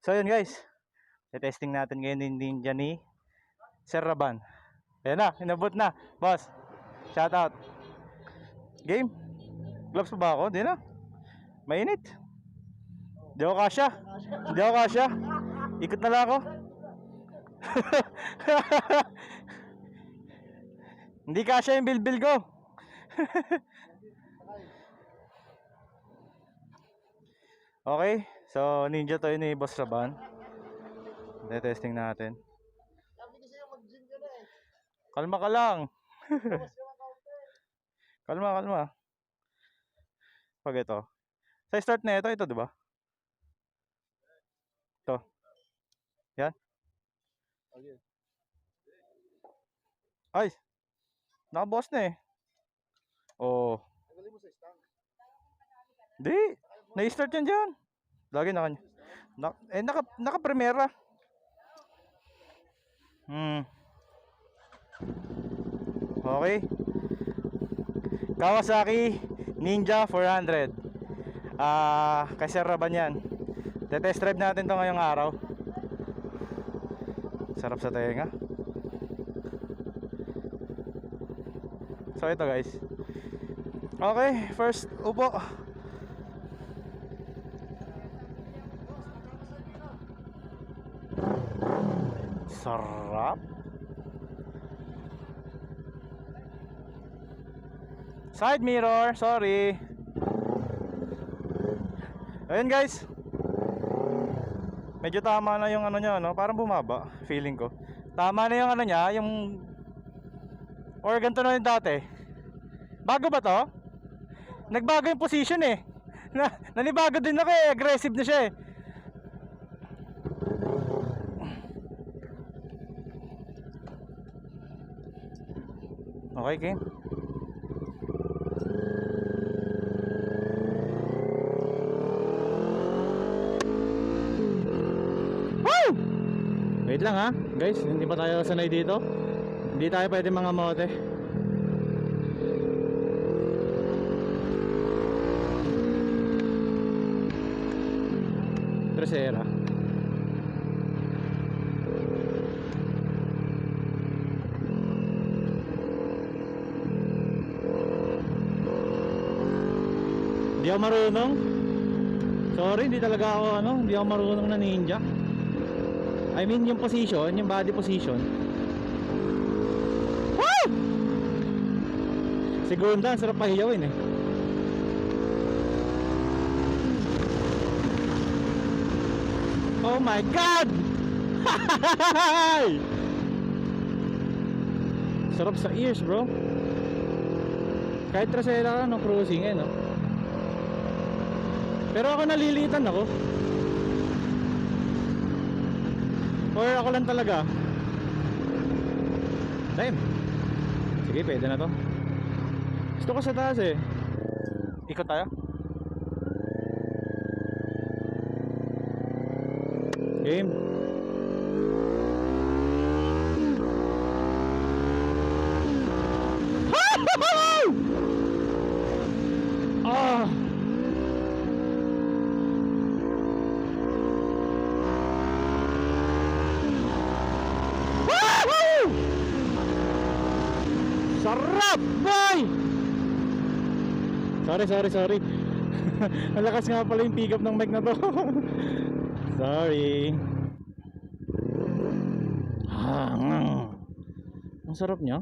So yun guys, testing natin ngayon yung Ninja ni Sir Raban. Ayan na, inabot na. Boss, shout out. Game? Gloves pa ba ako? Di na. Mainit. Di ako kasya. Di ako kasya. Ikot na lang ako. Hindi kasya yung bilbil ko. Okay, so Ninja to yun ni Boss Raban. Testing natin. Kalma ka lang. Kalma. Pag ito. Sa start na ito, di ba? Ito. Yan. Ay. Nakabukas na eh. Oh. Di. Na-start yan dyan. Lagi na kanya. Naka-primera. Okay. Kawasaki Ninja 400. Kay Sir Raban yan. Test drive natin to ngayong araw. Sarap sa tenga. So ito guys. Okay, first upo. Sarap. Side mirror, sorry. Ayun guys. Medyo tama na yung ano niya, no? Parang bumaba, feeling ko. Tama na yung ano niya, yung or ganito na yung dati. Bago ba to? Nagbago yung position eh. Nanibago din ako eh, aggressive na siya eh. Okay, game. Woo! Wait lang ha, guys, hindi pa tayo sanay dito. Hindi tayo pwede mga mote. Tercera. Hindi ako marunong. Sorry, hindi talaga ako hindi ako marunong na ninja. I mean yung position, yung body position. Woo! Segunda, sarap pahiyawin eh. Oh my God! Sarap sa ears bro. Kahit trasera ka, no, cruising eh, no? Pero ako nalilitan ako. Or ako lang talaga. Time. Sige, pwede na to. Gusto ko sa taas eh. Ikot tayo. Game. Ah. Sarap, boy! Sorry. Ang lakas nga pala yung pick up ng mic na to. Sorry. Ang sarap niya.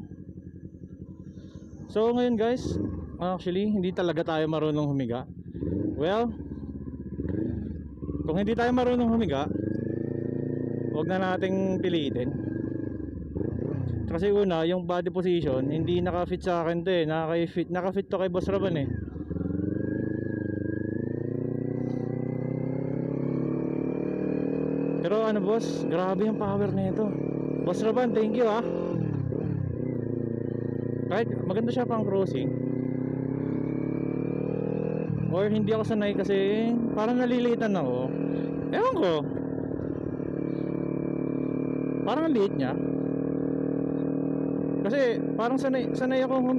So ngayon guys, actually hindi talaga tayo marunong humiga. Well, kung hindi tayo marunong humiga, huwag na nating pilitin. Kasi una, yung body position hindi naka-fit sa akin to eh. Naka-fit to kay Boss Raban eh. Pero ano boss, grabe yung power nito. Boss Raban, thank you ah. Kahit maganda siya pang cruising. Or hindi ako sanay kasi parang nalilitan ako. Ewan ko. Parang ang liit niya. Kasi parang sanay akong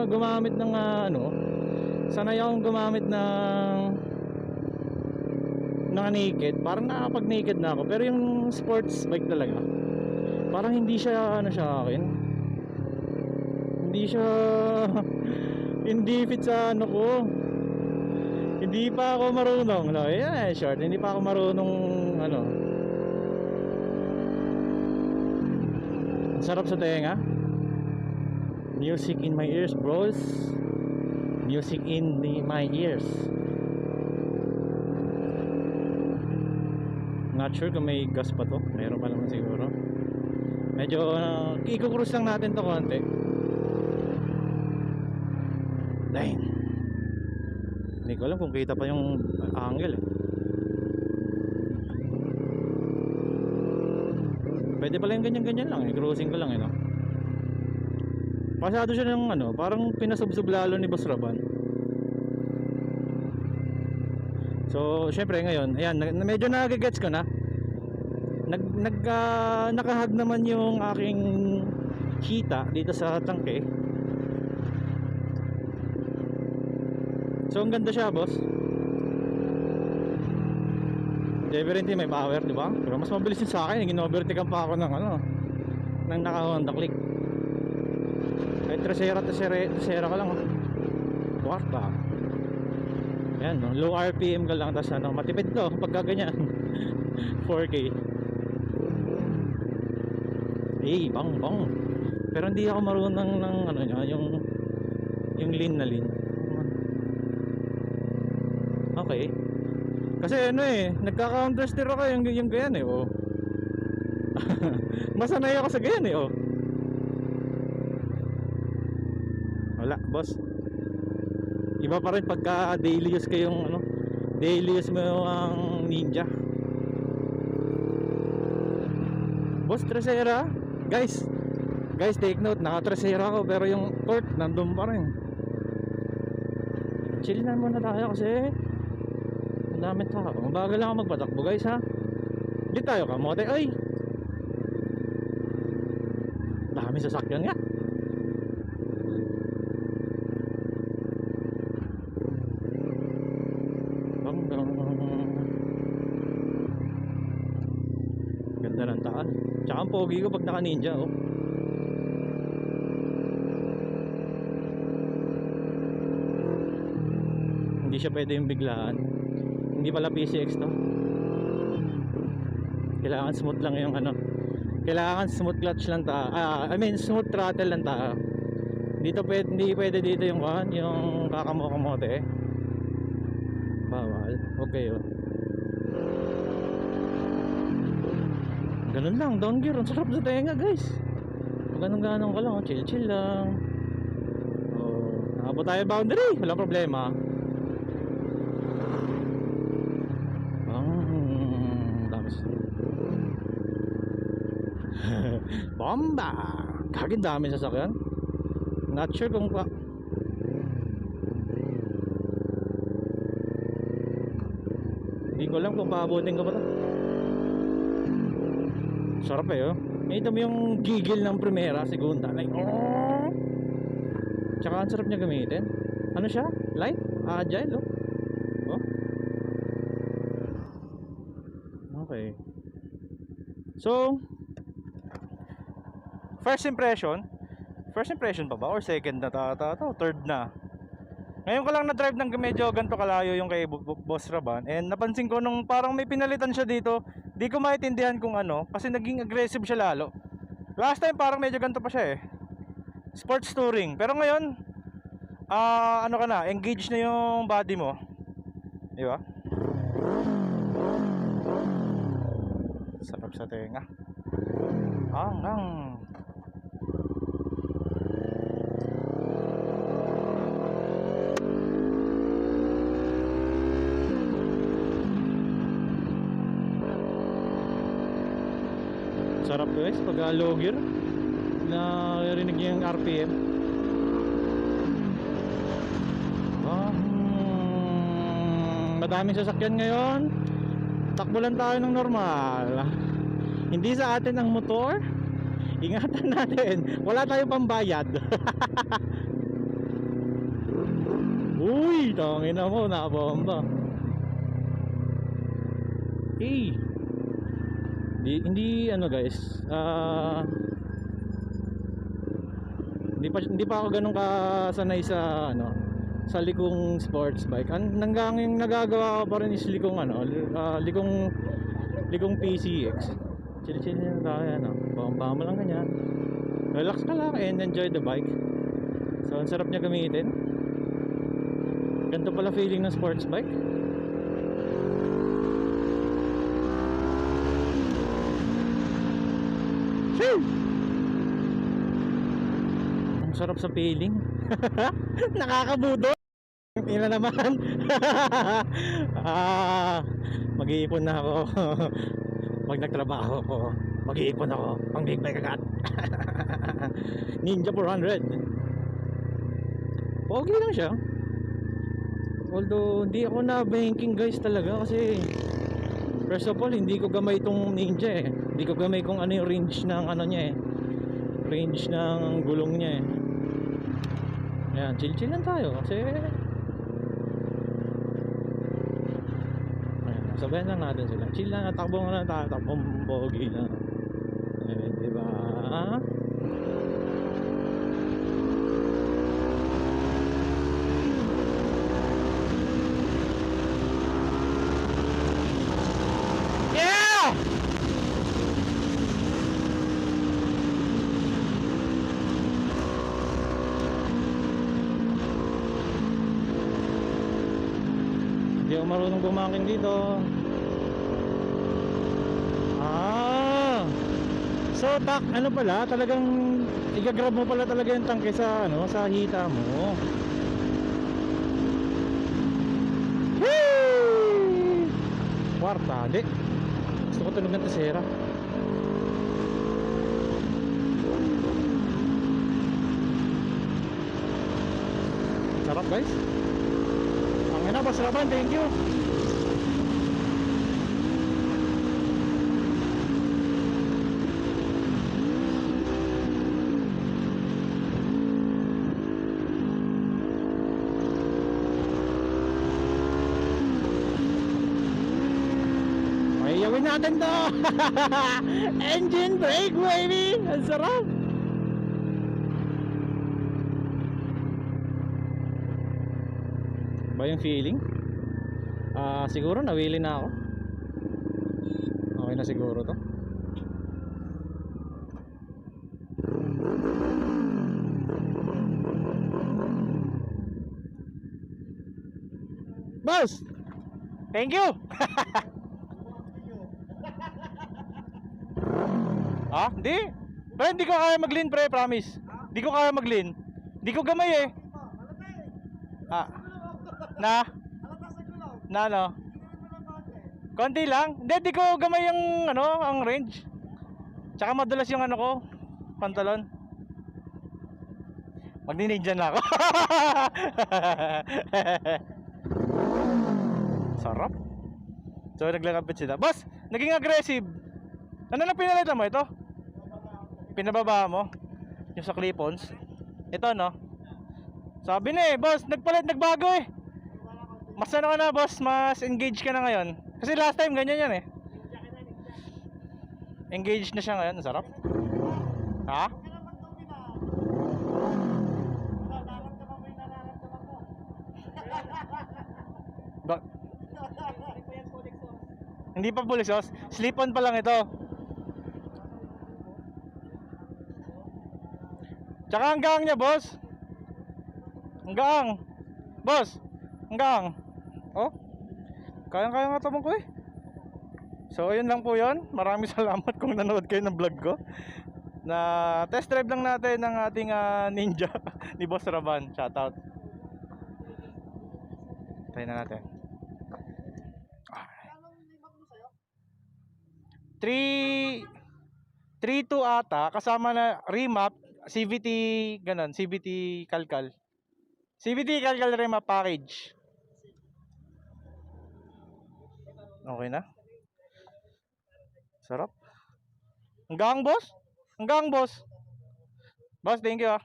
gumamit ng sanay akong gumamit ng mga naked, parang nakapag naked na ako. Pero yung sports bike talaga, parang hindi siya ano siya akin. Hindi siya hindi fit sa ano ko. Hindi pa ako marunong, no? Yeah, short. Hindi pa ako marunong ano. Ang sarap sa tenga. Music in my ears, bros. Music in my ears. Not sure kung may gas pa to. Meron pa naman siguro. Medyo i-cruise lang natin to konti. Dang. Hindi ko alam kung kita pa yung angle eh. Pwede pala yung ganyan-ganyan lang eh. Cruising ko lang eh, no? Pasado siya ng ano, parang pinasubsob lalo ni Boss Raban. So, syempre ngayon, ayan, medyo nagigets ko na. Nakahag naman yung aking kita dito sa tangke. So, ang ganda siya, boss. Definitely may power, di ba? Pero mas mabilis yun sa akin. Gin-overtakean pa ako ng ano, ng naka-Honda Click. Ay, Trasera ka lang. What ba? Ayan, no? Low RPM ka lang. Tapos ano, matipid to pagka ganyan. 4K. Eh, bang. Pero hindi ako marunong ng ano niya, yung lean na lean. Okay. Kasi ano eh, nagka-counter steer ako yung ganyan eh, oh. Masanay ako sa ganyan eh, oh. Wala, boss. Iba pa rin pagka daily use kayong ano, daily use mo ang Ninja. Boss, Trasera. Guys, take note, naka-Trasera ako pero yung port nandun pa rin. Chill na muna tayo kasi ang dami tao. Mabagal lang ako magpatakbo, guys, ha. Hindi tayo kamote. Ay, dami sasakyan nga. Ganda ng taan. Tsaka ang pogi ko pag naka Ninja, oh. Hindi siya pwede yung biglaan. Hindi pala PCX to. Kailangan smooth lang yung ano. Kailangan smooth clutch lang smooth throttle lang ta. Dito pwede, hindi pwede dito yung kakamo-kamote eh. Bawal. Okay, oh. Ganun lang, down gear. Ang sarap sa tenga, guys. Ganun-ganun ka lang, oh. Chill lang. Oh, nakabot tayo boundary. Walang problema. Bomba! Kaging dami sasakyan. Not sure kung pa. Hindi ko alam kung paabutin ko pa to. Sarap eh, oh. Ito mo yung gigil ng primera, segunda. Like, oh! Tsaka ang sarap niya gamitin. Ano siya? Light? Agile, oh. Oh. Okay. So, first impression pa ba? Or second na third na. Ngayon ko lang na-drive ng medyo ganito kalayo yung kay Boss Raban. And napansin ko nung parang may pinalitan siya dito. Di ko maintindihan kung ano. Kasi naging aggressive siya lalo. Last time parang medyo ganito pa siya eh. Sports touring. Pero ngayon, ano ka na, engage na yung body mo. Di ba? Sarap sa tenga. Sarap guys pag low gear na narinig yung RPM. Madaming sasakyan ngayon. Takbo lang tayo ng normal. Hindi sa atin ang motor. Ingatan natin. Wala tayong pambayad. Uy, tangina mo, nakabomba. Eh, hindi ano guys, hindi pa ako ganun kasanay sa ano, sa likong sports bike. Ang yung nagagawa ko pa rin is likong ano, likong PCX. Chill lang tayo ano, bamba mo lang ganyan. Relax ka lang and enjoy the bike. So ang sarap niya gamitin. Ganito pala feeling ng sports bike. Ang sarap sa feeling. Nakakabudo. Tingnan naman. Mag-iipon na ako. Pag nagtrabaho ko, mag-iipon ako. Pang big bike agad. Ninja 400. Okay lang siya. Although hindi ako na banking guys talaga kasi first of all hindi ko gamay itong Ninja eh. Hindi ko gamay kung ano yung range ng ano niya eh. Range ng gulong niya eh. Ayan, chill lang tayo kasi ayan, sabayan lang natin sila. Chill lang, takbo nga lang tayo, takbong pogi lang. Eh, diba? Yeah! Hindi ako marunong bumaking dito. So ano pala, talagang igagrab mo pala talaga yung tangke sa ano, sa hita mo. Whee! Kwarta, di. Gusto ko tunog ng tesera. Sarap guys. Ang ina, Boss Raban, thank you. Iyawin natin to. Engine brake baby. Ang sarap. Ba yung feeling? Siguro nawili na ako. Okay na siguro to. Boss, thank you. Hindi. Pre, hindi ko kaya mag-lean pre, promise. Hindi ko kaya mag-lean. Hindi ko gamay eh. Na ano? Konti lang. Hindi ko gamay yung ano, ang range. Tsaka madulas yung ano ko, pantalon. Magni-ninja na ako. Sarap. So naglakapit sila. Boss, naging aggressive. Ano na pinalitan mo ito? Pinababa mo? Yung sa clip-ons? Ito no? Sabi na eh, boss, nagbago eh. Mas ano ka na boss, mas engaged ka na ngayon. Kasi last time ganyan yan eh. Engaged na siya ngayon, sarap. Ha? Hindi pa full exhaust, slip-on pa lang ito. Tsaka ang gaang niya boss. Ang gaang. Boss, ang gaang. Oh, kaya nga tabang ko eh. So ayun lang po yun. Maraming salamat kung nanood kayo ng vlog ko. Na test drive lang natin ng ating Ninja ni Boss Raban. Shoutout. Try na natin. 3.2 ata, kasama na remap, CVT ganun, CVT kalkal. CVT kalkal remap package. Okay na. Sarap. Hanggang boss? Hanggang boss. Boss, thank you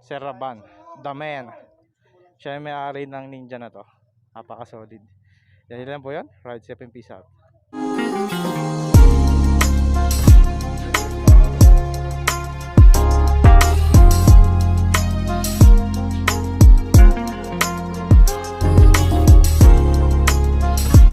Sir Raban, the man. Siya yung may-ari ng Ninja na to. Napaka solid. Yan lang po yun. Ride safe and peace out.